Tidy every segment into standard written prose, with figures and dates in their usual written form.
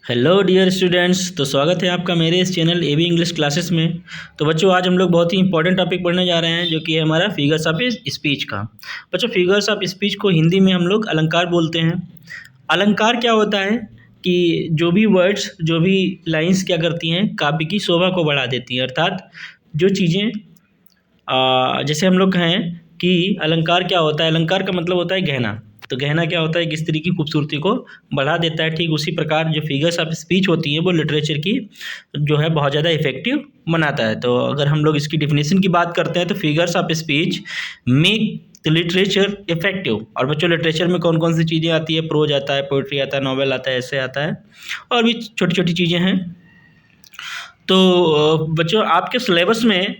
Hello dear students. तो स्वागत है आपका मेरे इस चैनल एबी इंग्लिश क्लासेस में। तो बच्चों आज हम लोग बहुत ही इंपॉर्टेंट टॉपिक पढ़ने जा रहे हैं जो कि है हमारा फिगर्स ऑफ स्पीच का। बच्चों फिगर्स ऑफ स्पीच को हिंदी में हम लोग अलंकार बोलते हैं। अलंकार क्या होता है कि जो भी वर्ड्स जो भी लाइंस क्या करती हैं काव्य की शोभा को बढ़ा देती हैं, अर्थात जो चीज़ें जैसे हम लोग कहें कि अलंकार क्या होता है। अलंकार का मतलब होता है गहना। तो गहना क्या होता है, किस तरीके की खूबसूरती को बढ़ा देता है। ठीक उसी प्रकार जो फिगर्स ऑफ स्पीच होती हैं वो लिटरेचर की जो है बहुत ज़्यादा इफेक्टिव बनाता है। तो अगर हम लोग इसकी डिफिनेशन की बात करते हैं तो figures of speech make the literature effective. और बच्चों लिटरेचर में कौन कौन सी चीज़ें आती है, प्रोज आता है, पोइट्री आता है, नॉवेल आता है, ऐसे आता है और भी छोटी छोटी चीज़ें हैं। तो बच्चों आपके सिलेबस में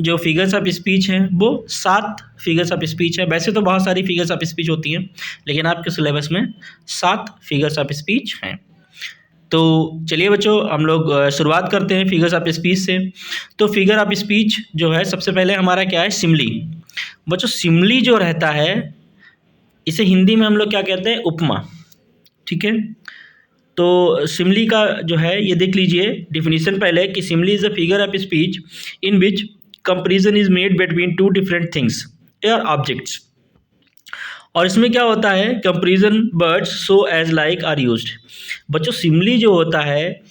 जो फिगर्स ऑफ स्पीच हैं वो 7 फिगर्स ऑफ स्पीच है। वैसे तो बहुत सारी फिगर्स ऑफ स्पीच होती हैं लेकिन आपके सिलेबस में 7 फिगर्स ऑफ स्पीच हैं। तो चलिए बच्चों हम लोग शुरुआत करते हैं फिगर्स ऑफ स्पीच से। तो फिगर ऑफ स्पीच जो है सबसे पहले हमारा क्या है, सिमली। बच्चों सिमली जो रहता है इसे हिंदी में हम लोग क्या कहते हैं, उपमा। ठीक है, तो सिमली का जो है ये देख लीजिए डिफिनीशन पहले कि simile is a figure of speech in which comparison is made between two different things या ऑब्जेक्ट्स। और इसमें क्या होता है, comparison words so as like are used. बच्चों सिमली जो होता है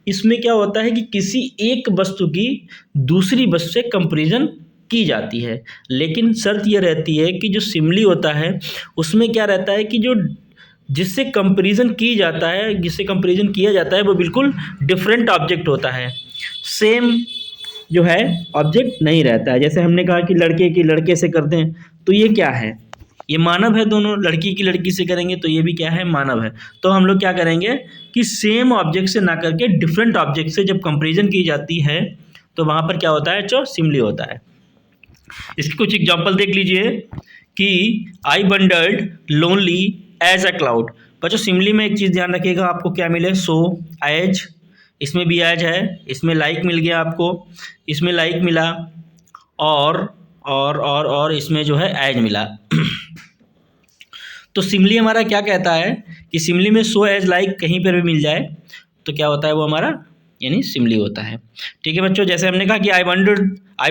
इसमें क्या होता है कि किसी एक वस्तु की दूसरी वस्तु से कंपेरिजन की जाती है, लेकिन शर्त यह रहती है कि जो सिमली होता है उसमें क्या रहता है कि जो जिससे कंपैरिजन की जाता है, जिससे कंपैरिजन किया जाता है वो बिल्कुल डिफरेंट ऑब्जेक्ट होता है, सेम जो है ऑब्जेक्ट नहीं रहता है। जैसे हमने कहा कि लड़के की लड़के से करते हैं तो ये क्या है, ये मानव है। दोनों लड़की की लड़की से करेंगे तो ये भी क्या है, मानव है। तो हम लोग क्या करेंगे कि सेम ऑब्जेक्ट से ना करके डिफरेंट ऑब्जेक्ट से जब कंपैरिजन की जाती है तो वहाँ पर क्या होता है, जो सिमली होता है। इसकी कुछ एग्जांपल देख लीजिए कि I wandered lonely as a cloud. बच्चों सिमली में एक चीज़ ध्यान रखिएगा, आपको क्या मिले, सो एज, इसमें भी एज है, इसमें लाइक मिल गया आपको, इसमें लाइक मिला और इसमें जो है एज मिला। तो सिमली हमारा क्या कहता है कि सिमली में सो एज लाइक कहीं पर भी मिल जाए तो क्या होता है, वो हमारा यानी सिमली होता है। ठीक है बच्चों, जैसे हमने कहा कि I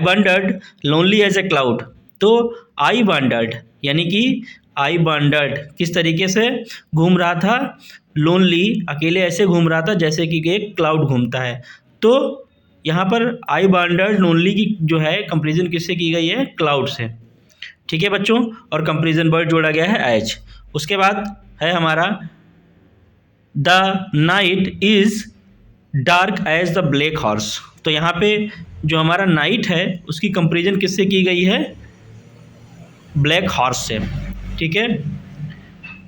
wandered lonely as a cloud. तो आई वंडर्ड यानी कि आई वंडर्ड किस तरीके से घूम रहा था, लोनली अकेले ऐसे घूम रहा था जैसे कि एक क्लाउड घूमता है। तो यहाँ पर आई वंडर्ड लोनली की जो है कंपेरिजन किससे की गई है, क्लाउड से। ठीक है बच्चों, और कंपेरिजन वर्ड जोड़ा गया है एज। उसके बाद है हमारा the night is dark as the black horse. तो यहाँ पे जो हमारा नाइट है उसकी कंपेरिजन किससे की गई है, ब्लैक हॉर्स से। ठीक है,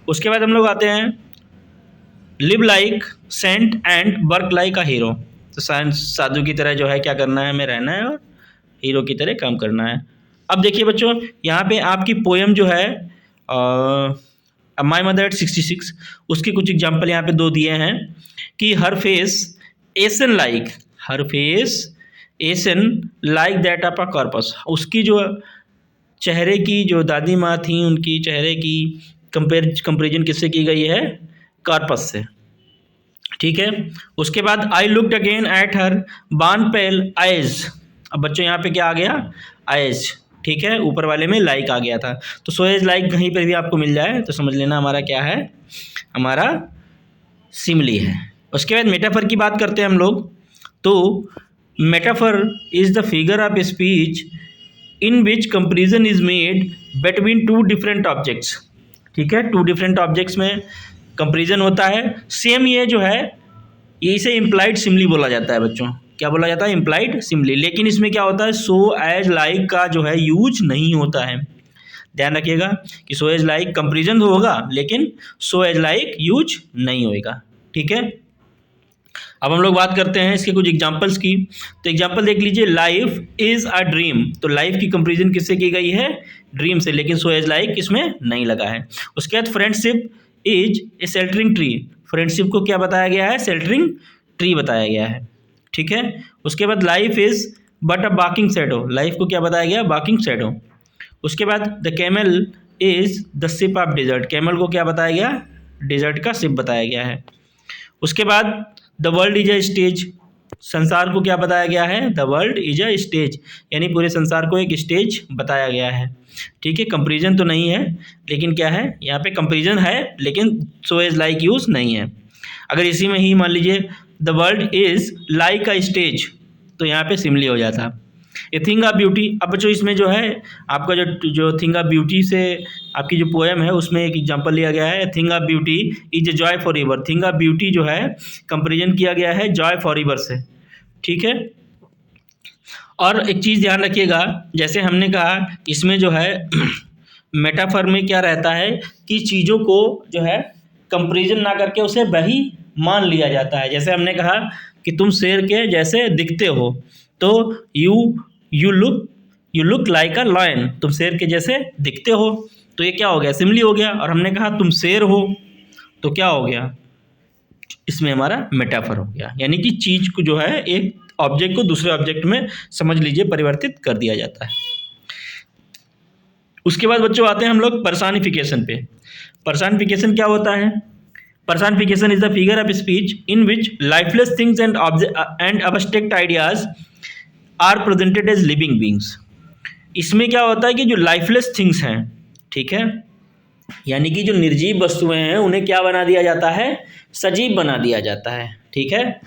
उसके बाद हम लोग आते हैं live like saint and work like a hero. तो साधु की तरह जो है क्या करना है, हमें रहना है और हीरो की तरह काम करना है। अब देखिए बच्चों यहाँ पे आपकी पोएम जो है माई मदर एट 66, उसकी कुछ एग्जाम्पल यहाँ पे 2 दिए हैं कि हर फेस एसन लाइक, हर face essence like that of a corpus. उसकी जो चेहरे की जो दादी माँ थी उनकी चेहरे की कंपेरिजन किससे की गई है, कॉर्पस से। ठीक है, उसके बाद I looked again at her बान पेल आइज। अब बच्चों यहाँ पे क्या आ गया, आइज। ठीक है, ऊपर वाले में लाइक आ गया था। तो सो एज लाइक कहीं पर भी आपको मिल जाए तो समझ लेना हमारा क्या है, हमारा सिमली है। उसके बाद मेटाफर की बात करते हैं हम लोग। तो metaphor is the figure of speech in which comparison is made between two different objects. ठीक है, 2 डिफरेंट ऑब्जेक्ट्स में कंपेरिजन होता है। सेम ये जो है ये इसे इम्प्लाइड सिमली बोला जाता है बच्चों। क्या बोला जाता है, इम्प्लाइड सिमली। लेकिन इसमें क्या होता है, सो एज लाइक का जो है यूज नहीं होता है। ध्यान रखिएगा कि सो एज लाइक कंपेरिजन होगा लेकिन सो एज लाइक यूज नहीं होएगा। ठीक है, अब हम लोग बात करते हैं इसके कुछ एग्जांपल्स की। तो एग्जांपल देख लीजिए, लाइफ इज़ अ ड्रीम। तो लाइफ की कंपेरिजन किससे की गई है, ड्रीम से, लेकिन सो एज लाइक इसमें नहीं लगा है। उसके बाद friendship is a sheltering tree. Friendship को क्या बताया गया है, शेल्टरिंग ट्री बताया गया है। ठीक है, उसके बाद life is but a walking shadow. Life को क्या बताया गया, वॉकिंग शैडो। उसके बाद the camel is the ship of desert. Camel को क्या बताया गया, डेजर्ट का शिप बताया गया है। उसके बाद the world is a stage, संसार को क्या बताया गया है, the world is a stage, यानी पूरे संसार को एक स्टेज बताया गया है। ठीक है, कंपेरिजन तो नहीं है, लेकिन क्या है यहाँ पे कंपेरिजन है, लेकिन सो एज लाइक यूज नहीं है। अगर इसी में ही मान लीजिए the world is like a stage, तो यहाँ पे सिमिली हो जाता। ए थिंग ऑफ ब्यूटी, अब बच्चों इसमें जो है आपका जो जो थिंग ऑफ ब्यूटी से आपकी जो पोएम है उसमें एक एग्जांपल लिया गया है, thing of beauty is a joy for ever. Thing of beauty जो है कंपेरिजन किया गया है जॉय फॉर एवर से। ठीक है, और एक चीज़ ध्यान रखिएगा, जैसे हमने कहा इसमें जो है मेटाफर में क्या रहता है कि चीज़ों को जो है कंपेरिजन ना करके उसे वही मान लिया जाता है। जैसे हमने कहा कि तुम शेर के जैसे दिखते हो, तो you look like a lion, तुम शेर के जैसे दिखते हो, तो ये क्या हो गया, सिमिली हो गया। और हमने कहा तुम शेर हो, तो क्या हो गया, इसमें हमारा मेटाफर हो गया, यानी कि चीज़ को जो है एक ऑब्जेक्ट को दूसरे ऑब्जेक्ट में समझ लीजिए परिवर्तित कर दिया जाता है। उसके बाद बच्चों आते हैं हम लोग पर्सनिफिकेशन पे। पर्सनिफिकेशन क्या होता है, personification is the figure of speech in which lifeless things and abstract ideas are presented as living beings. इसमें क्या होता है कि जो लाइफलेस थिंग्स हैं, ठीक है, यानी कि जो निर्जीव वस्तुएं हैं उन्हें क्या बना दिया जाता है, सजीव बना दिया जाता है। ठीक है,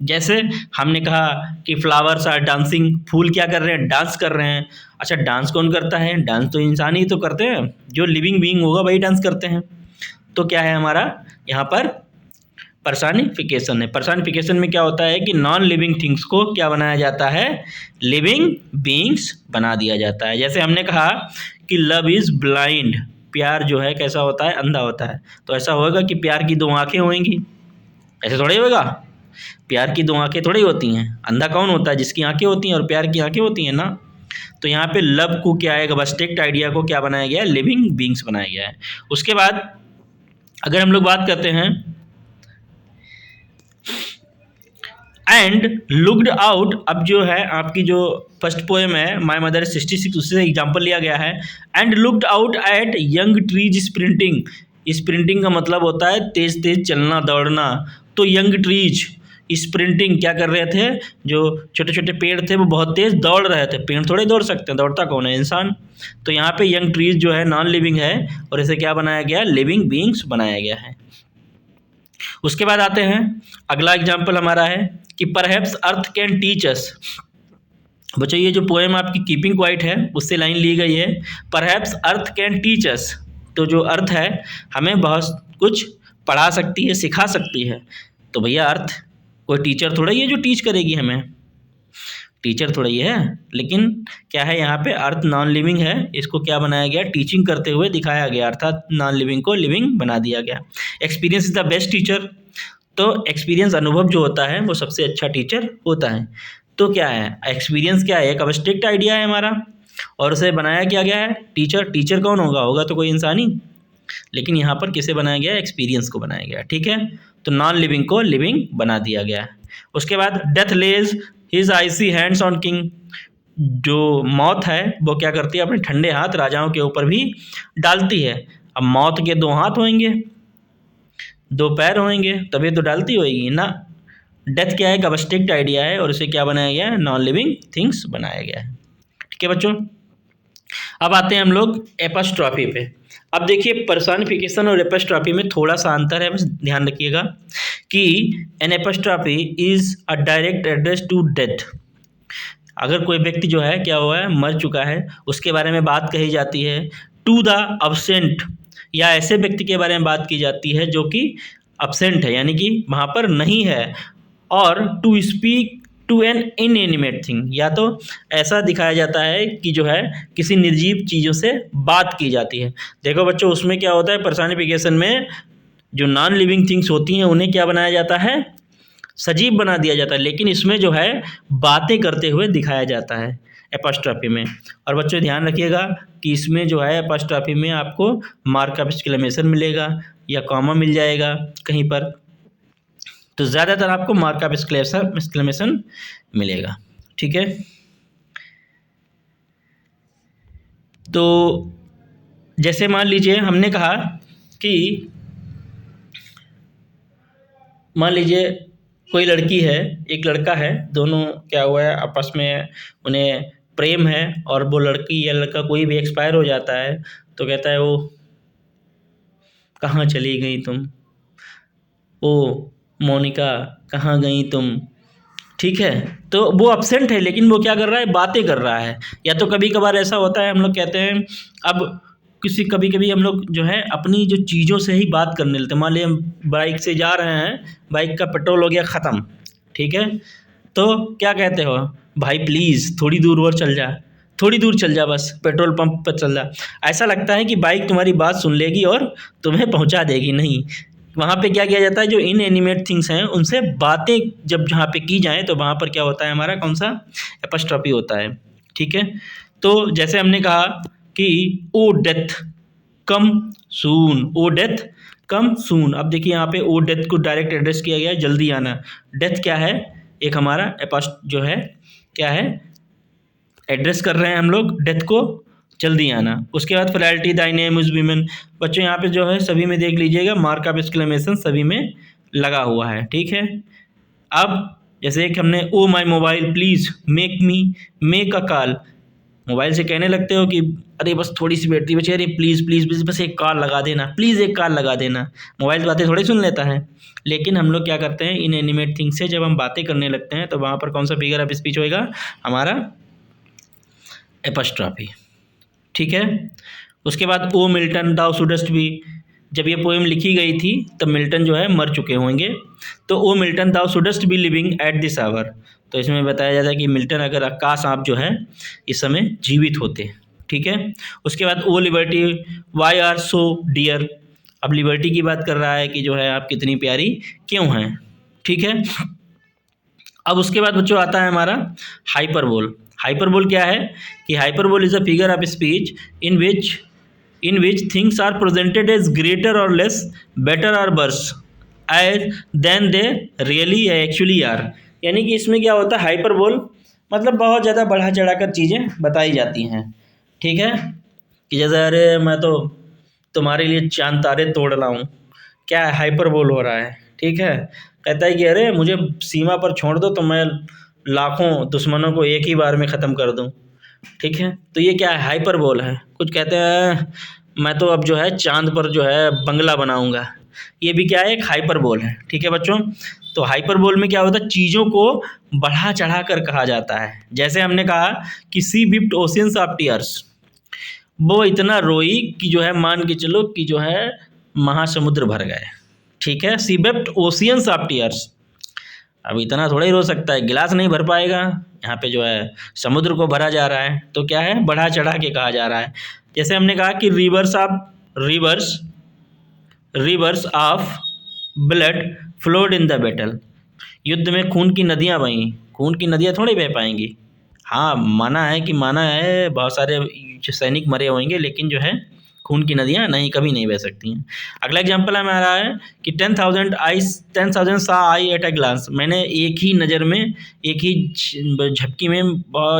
जैसे हमने कहा कि फ्लावर्स आर डांसिंग, फूल क्या कर रहे हैं, डांस कर रहे हैं। अच्छा, डांस कौन करता है, डांस तो इंसान ही तो करते हैं, जो लिविंग बीइंग होगा वही डांस करते हैं। तो क्या है हमारा यहाँ पर पर्सनिफिकेशन है। पर्सनिफिकेशन में क्या होता है कि नॉन लिविंग थिंग्स को क्या बनाया जाता है, लिविंग बीइंग्स बना दिया जाता है। जैसे हमने कहा कि लव इज़ ब्लाइंड, प्यार जो है कैसा होता है, अंधा होता है। तो ऐसा होगा कि प्यार की दो आंखें होंगी, ऐसे थोड़ी होगा, प्यार की दो आंखें थोड़ी होती हैं। अंधा कौन होता है, जिसकी आंखें होती हैं, और प्यार की आंखें होती हैं ना। तो यहाँ पे लव को क्या है, एब्स्ट्रैक्ट आइडिया को क्या बनाया गया है, लिविंग बीइंग्स बनाया गया है। उसके बाद अगर हम लोग बात करते हैं एंड लुक्ड आउट, अब जो है आपकी जो फर्स्ट पोएम है माय मदर 66, उससे एग्जांपल लिया गया है। And looked out at young trees sprinting, sprinting का मतलब होता है तेज तेज चलना दौड़ना। तो यंग ट्रीज स्प्रिंटिंग क्या कर रहे थे, जो छोटे छोटे पेड़ थे वो बहुत तेज दौड़ रहे थे। पेड़ थोड़े दौड़ सकते हैं, दौड़ता कौन है, इंसान। तो यहाँ पे यंग ट्रीज जो है नॉन लिविंग है, और इसे क्या बनाया गया, लिविंग बीइंग्स बनाया गया है। उसके बाद आते हैं, अगला एग्जाम्पल हमारा है कि perhaps earth can teach us. बच्चों ये जो पोएम आपकी कीपिंग क्वाइट है उससे लाइन ली गई है, perhaps earth can teach us. तो जो अर्थ है हमें बहुत कुछ पढ़ा सकती है, सिखा सकती है। तो भैया अर्थ कोई टीचर थोड़ा ही है जो टीच करेगी हमें, टीचर थोड़ा ही है। लेकिन क्या है यहाँ पे अर्थ नॉन लिविंग है, इसको क्या बनाया गया, टीचिंग करते हुए दिखाया गया, अर्थात नॉन लिविंग को लिविंग बना दिया गया। Experience is the best teacher, तो एक्सपीरियंस अनुभव जो होता है वो सबसे अच्छा टीचर होता है। तो क्या है एक्सपीरियंस, क्या है, एक अब्स्ट्रैक्ट आइडिया है हमारा, और उसे बनाया क्या गया है, टीचर। टीचर कौन होगा, होगा तो कोई इंसान ही, लेकिन यहाँ पर किसे बनाया गया, एक्सपीरियंस को बनाया गया। ठीक है, तो नॉन लिविंग को लिविंग बना दिया गया है। उसके बाद death lays his icy hands on king, जो मौत है वो क्या करती है, अपने ठंडे हाथ राजाओं के ऊपर भी डालती है। अब मौत के दो हाथ होंगे, दो पैर होंगे, तभी तो डालती होगी ना। डेथ क्या है, एक अब्स्ट्रैक्ट आइडिया है, और इसे क्या बनाया गया है, नॉन लिविंग थिंग्स बनाया गया है। ठीक है बच्चों, अब आते हैं हम लोग एपस्ट्रॉफी पे। अब देखिए पर्सनिफिकेशन और एपस्ट्रॉफी में थोड़ा सा अंतर है, बस ध्यान रखिएगा कि an apostrophe is a direct address to death. अगर कोई व्यक्ति जो है क्या हुआ है, मर चुका है, उसके बारे में बात कही जाती है। टू द अब्सेंट, या ऐसे व्यक्ति के बारे में बात की जाती है जो कि अब्सेंट है, यानी कि वहाँ पर नहीं है। और to speak to an inanimate thing, या तो ऐसा दिखाया जाता है कि जो है किसी निर्जीव चीज़ों से बात की जाती है। देखो बच्चों उसमें क्या होता है, पर्सनिफिकेशन में जो नॉन लिविंग थिंग्स होती हैं उन्हें क्या बनाया जाता है, सजीव बना दिया जाता है, लेकिन इसमें जो है बातें करते हुए दिखाया जाता है एपस्ट्रॉफी में। और बच्चों ध्यान रखिएगा कि इसमें जो है एपस्ट्रॉफी में आपको मार्क ऑफ एक्सक्लेमेशन मिलेगा या कॉमा मिल जाएगा कहीं पर, तो ज़्यादातर आपको मार्क ऑफ एक्सक्लेमेशन मिलेगा। ठीक है, तो जैसे मान लीजिए हमने कहा कि मान लीजिए कोई लड़की है, एक लड़का है, दोनों क्या हुआ है आपस में उन्हें प्रेम है, और वो लड़की या लड़का कोई भी एक्सपायर हो जाता है, तो कहता है वो कहाँ चली गई तुम, ओ मोनिका कहाँ गई तुम। ठीक है, तो वो अब्सेंट है लेकिन वो क्या कर रहा है, बातें कर रहा है। या तो कभी कभार ऐसा होता है, हम लोग कहते हैं अब कभी कभी हम लोग जो है अपनी जो चीज़ों से ही बात करने लगते हैं। मान लीजिए हम बाइक से जा रहे हैं, बाइक का पेट्रोल हो गया ख़त्म, ठीक है, तो क्या कहते हो, भाई प्लीज़ थोड़ी दूर और चल जा, थोड़ी दूर चल जा, बस पेट्रोल पंप पर चल जा। ऐसा लगता है कि बाइक तुम्हारी बात सुन लेगी और तुम्हें पहुंचा देगी। नहीं, वहाँ पे क्या किया जाता है, जो इनएनिमेट थिंग्स हैं उनसे बातें जब जहाँ पे की जाएँ तो वहाँ पर क्या होता है, हमारा कौन सा एपस्ट्रॉफी होता है। ठीक है, तो जैसे हमने कहा कि ओ डेथ कम सून, ओ डेथ कम सून। अब देखिए यहाँ पे ओ डेथ को डायरेक्ट एड्रेस किया गया है, जल्दी आना। डेथ क्या है, एक हमारा जो है क्या है, एड्रेस कर रहे हैं हम लोग डेथ को, जल्दी आना। उसके बाद फ्रैलिटी दाई नेम इज वीमेन। बच्चों यहाँ पे जो है सभी में देख लीजिएगा मार्क ऑफ एक्सक्लेमेशन सभी में लगा हुआ है। ठीक है, अब जैसे एक हमने O my mobile please make me make a call. Mobile से कहने लगते हो कि अरे बस थोड़ी सी बैटरी बची, अरे प्लीज़ प्लीज़ प्लीज़ बस एक कॉल लगा देना, प्लीज़ एक कॉल लगा देना। मोबाइल बातें थोड़ी सुन लेता है, लेकिन हम लोग क्या करते हैं, इन एनिमेट थिंग से जब हम बातें करने लगते हैं तो वहाँ पर कौन सा फिगर ऑफ स्पीच होएगा, हमारा एपस्ट्रॉफी। ठीक है, उसके बाद ओ मिल्टन दाउ शुडस्ट बी। जब ये पोएम लिखी गई थी तब मिल्टन जो है मर चुके होंगे, तो O Milton thou shouldst be living at this hour. तो इसमें बताया जाता है कि मिल्टन अगर आकाश आप जो है इस समय जीवित होते। ठीक है, उसके बाद O liberty why are so dear. अब लिबर्टी की बात कर रहा है कि जो है आप कितनी प्यारी क्यों हैं। ठीक है, अब उसके बाद बच्चों आता है हमारा हाइपरबोल। हाइपरबोल क्या है कि hyperbole is a figure of speech in which things are presented as greater or less, better or worse as than they really actually are. यानी कि इसमें क्या होता है, हाइपरबोल मतलब बहुत ज़्यादा बढ़ा चढ़ा कर चीज़ें बताई जाती हैं। ठीक है, कि जैसे अरे मैं तो तुम्हारे लिए चांद तारे तोड़ रहा हूँ, क्या है, हाइपरबोल हो रहा है। ठीक है, कहता है कि अरे मुझे सीमा पर छोड़ दो तो मैं लाखों दुश्मनों को एक ही बार में ख़त्म कर दूं। ठीक है, तो ये क्या है, हाइपरबोल है। कुछ कहते हैं मैं तो अब जो है चांद पर जो है बंगला बनाऊंगा, ये भी क्या है, एक हाइपरबोल है। ठीक है बच्चों, तो हाइपरबोल में क्या होता है, चीज़ों को बढ़ा चढ़ा कर कहा जाता है। जैसे हमने कहा कि सी विप्ड ओशियंस ऑफ टीयर्स, वो इतना रोई कि जो है मान के चलो कि जो है महासमुद्र भर गए। ठीक है, सी वेप्ट ओशियंस ऑफ टीयर्स, अब इतना थोड़ा ही रो सकता है, गिलास नहीं भर पाएगा, यहाँ पे जो है समुद्र को भरा जा रहा है, तो क्या है, बढ़ा चढ़ा के कहा जा रहा है। जैसे हमने कहा कि reverse of blood flowed in the battle, युद्ध में खून की नदियाँ बहीं। खून की नदियाँ थोड़ी बह पाएंगी, हाँ माना है बहुत सारे जो सैनिक मरे होंगे, लेकिन जो है खून की नदियाँ नहीं, कभी नहीं बह सकती हैं। अगला एग्जाम्पल हमें आ रहा है कि 10,000 सा आई एट अ ग्लांस। मैंने एक ही नज़र में, एक ही झपकी में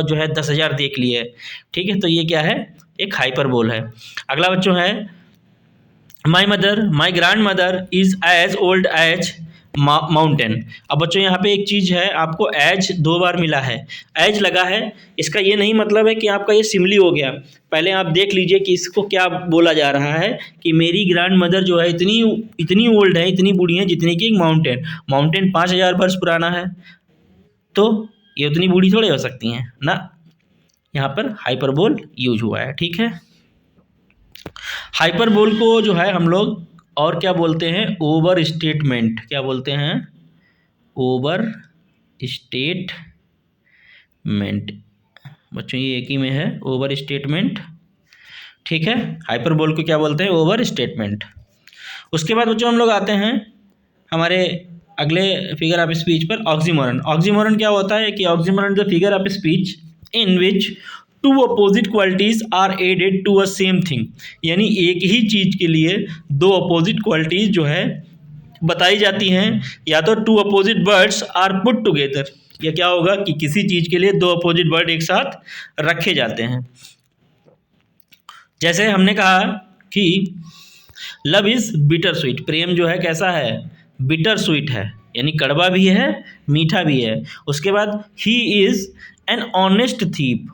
जो है 10,000 देख लिए। ठीक है, तो ये क्या है, एक हाइपरबोल है। अगला बच्चों है my grandmother is as old as mountain. अब बच्चों यहाँ पे एक चीज़ है, आपको एज 2 बार मिला है, एज लगा है, इसका ये नहीं मतलब है कि आपका ये सिमली हो गया। पहले आप देख लीजिए कि इसको क्या बोला जा रहा है कि मेरी ग्रैंड मदर जो है इतनी ओल्ड है, इतनी बूढ़ी है जितनी कि एक माउंटेन 5,000 वर्ष पुराना है, तो ये उतनी बूढ़ी थोड़ी हो सकती हैं ना। यहाँ पर हाइपरबोल यूज हुआ है। ठीक है, हाइपरबोल को जो है हम लोग और क्या बोलते हैं, ओवर स्टेटमेंट। क्या बोलते हैं, ओवर स्टेटमेंट। बच्चों ये एक ही में है, ओवर स्टेटमेंट। ठीक है, हाइपरबोल को क्या बोलते हैं, ओवर स्टेटमेंट। उसके बाद बच्चों हम लोग आते हैं हमारे अगले फिगर ऑफ स्पीच पर, ऑक्सीमोरन। ऑक्सीमोरन क्या होता है कि oxymoron the figure of speech in which two opposite qualities are added to a same thing. यानी एक ही चीज़ के लिए दो अपोजिट क्वालिटीज़ जो है बताई जाती हैं, या तो two opposite words are put together, या क्या होगा कि किसी चीज़ के लिए दो अपोजिट वर्ड एक साथ रखे जाते हैं। जैसे हमने कहा कि लव इज़ बिटर स्वीट, प्रेम जो है कैसा है, बिटर स्वीट है, यानी कड़वा भी है मीठा भी है। उसके बाद he is an honest thief,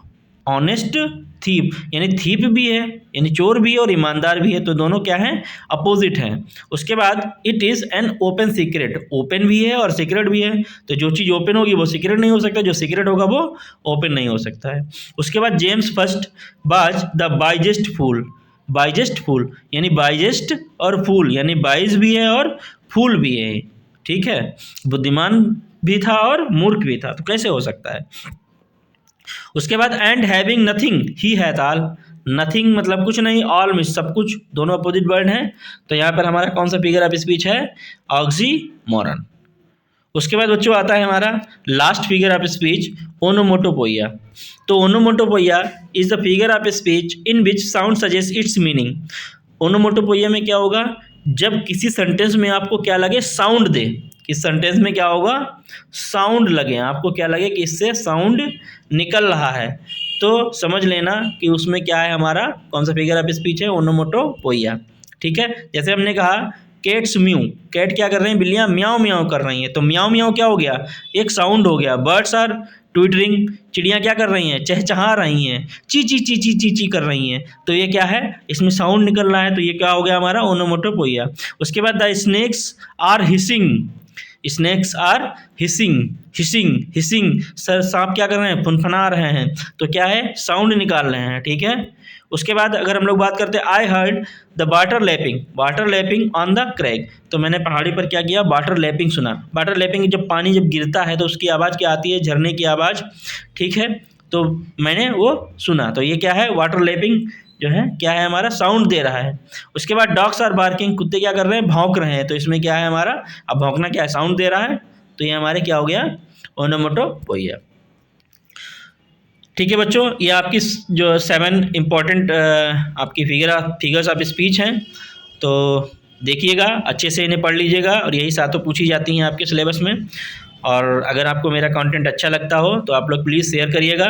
honest thief यानी थीप भी है यानी चोर भी है और ईमानदार भी है, तो दोनों क्या हैं, अपोजिट हैं। उसके बाद it is an open secret, open भी है और सीक्रेट भी है, तो जो चीज़ ओपन होगी वो सीक्रेट नहीं हो सकता, जो सीक्रेट होगा वो ओपन नहीं हो सकता है। उसके बाद जेम्स फर्स्ट बाज द बाइजेस्ट फूल, बाइजेस्ट फूल यानी बाइजेस्ट और फूल यानी बाइज भी है और फूल भी है, ठीक है, बुद्धिमान भी था और मूर्ख भी था, तो कैसे हो सकता है। उसके बाद and having nothing he hath all, nothing मतलब कुछ नहीं, ऑल में सब कुछ, दोनों अपोजिट वर्ड हैं, तो यहाँ पर हमारा कौन सा फिगर ऑफ स्पीच है, ऑक्सीमोरन। उसके बाद बच्चों आता है हमारा last figure of speech onomatopoeia. तो onomatopoeia is the figure of speech in which sound suggest its meaning. Onomatopoeia में क्या होगा, जब किसी सेंटेंस में आपको क्या लगे, साउंड दे, किस सेंटेंस में क्या होगा, साउंड लगे, आपको क्या लगे कि इससे साउंड निकल रहा है, तो समझ लेना कि उसमें क्या है, हमारा कौन सा फिगर ऑफ स्पीच है, ओनोमोटोपोइया, ठीक है। जैसे हमने कहा कैट्स म्यू, कैट क्या कर रहे हैं, बिल्लियाँ म्याऊं म्याऊं कर रही हैं, तो म्याऊं म्याऊं क्या हो गया, एक साउंड हो गया। बर्ड्स आर ट्विटरिंग, चिड़ियाँ क्या कर रही हैं, चहचहा रही हैं, ची ची ची ची ची ची कर रही हैं, तो ये क्या है, इसमें साउंड निकल रहा है, तो ये क्या हो गया हमारा ओनोमोटोपोइया। उसके बाद the snakes are hissing, snakes are hissing, hissing hissing, sir सांप क्या कर रहे हैं, फुनफुना रहे हैं, तो क्या है, साउंड निकाल रहे हैं, ठीक है। उसके बाद अगर हम लोग बात करते हैं I heard the water lapping, water lapping on the crack, तो मैंने पहाड़ी पर क्या किया, वाटर लैपिंग सुना। वाटर लैपिंग जब पानी जब गिरता है तो उसकी आवाज़ क्या आती है, झरने की आवाज़, ठीक है, तो मैंने वो सुना, तो ये क्या है, वाटर लैपिंग जो है क्या है, हमारा साउंड दे रहा है। उसके बाद डॉग्स आर बार्किंग, कुत्ते क्या कर रहे हैं, भौंक रहे हैं, तो इसमें क्या है हमारा, अब भौंकना क्या है, साउंड दे रहा है, तो ये हमारे क्या हो गया, ओनोमोटोपोइया। ठीक है बच्चों, ये आपकी जो 7 इम्पॉर्टेंट आपकी फिगर्स ऑफ स्पीच हैं, तो देखिएगा अच्छे से, इन्हें पढ़ लीजिएगा, और यही सातों पूछी जाती हैं आपके सिलेबस में। और अगर आपको मेरा कंटेंट अच्छा लगता हो तो आप लोग प्लीज़ शेयर करिएगा।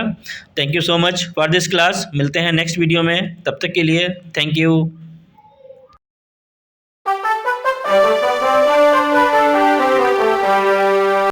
Thank you so much for this class, मिलते हैं नेक्स्ट वीडियो में, तब तक के लिए थैंक यू।